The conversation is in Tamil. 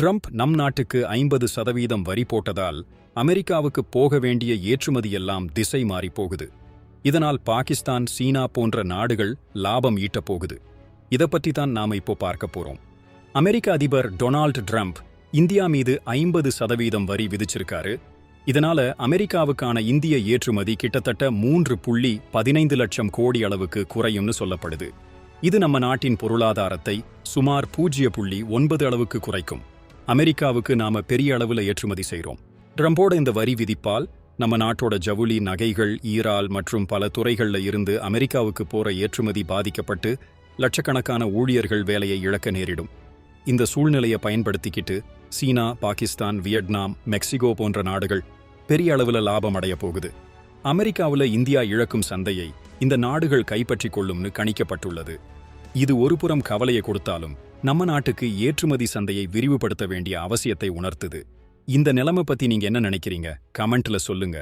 ட்ரம்ப் நம் நாட்டுக்கு 50% வரி போட்டதால் அமெரிக்காவுக்கு போக வேண்டிய ஏற்றுமதியெல்லாம் திசை மாறிப் போகுது. இதனால் பாகிஸ்தான், சீனா போன்ற நாடுகள் லாபம் ஈட்டப் போகுது. இதை பற்றி தான் நாம இப்போ பார்க்க போறோம். அமெரிக்க அதிபர் டொனால்ட் ட்ரம்ப் இந்தியா மீது 50% வரி விதிச்சிருக்காரு. இதனால அமெரிக்காவுக்கான இந்திய ஏற்றுமதி கிட்டத்தட்ட 3.15 லட்சம் கோடி அளவுக்கு குறையும்னு சொல்லப்படுது. இது நம்ம நாட்டின் பொருளாதாரத்தை சுமார் 0.9 அளவுக்கு குறைக்கும். அமெரிக்காவுக்கு நாம பெரிய அளவுல ஏற்றுமதி செய்றோம். ட்ரம்போட இந்த வரி விதிப்பால் நம்ம நாட்டோட ஜவுளி, நகைகள், ஈரால் மற்றும் பல துறைகள்ல இருந்து அமெரிக்காவுக்கு போற ஏற்றுமதி பாதிக்கப்பட்டு லட்சக்கணக்கான ஊழியர்கள் வேலையை இழக்க நேரிடும். இந்த சூழ்நிலையை பயன்படுத்திக்கிட்டு சீனா, பாகிஸ்தான், வியட்நாம், மெக்சிகோ போன்ற நாடுகள் பெரிய அளவுல லாபம் அடைய போகுது. அமெரிக்காவுல இந்தியா இழக்கும் சந்தையை இந்த நாடுகள் கைப்பற்றிக் கொள்ளும்னு கணிக்கப்பட்டுள்ளது. இது ஒருபுறம் கவலையை கொடுத்தாலும் நம்ம நாட்டுக்கு ஏற்றுமதி சந்தையை விரிவுபடுத்த வேண்டிய அவசியத்தை உணர்த்துது. இந்த நிலைமை பத்தி நீங்க என்ன நினைக்கிறீங்க? கமெண்ட்ல சொல்லுங்க.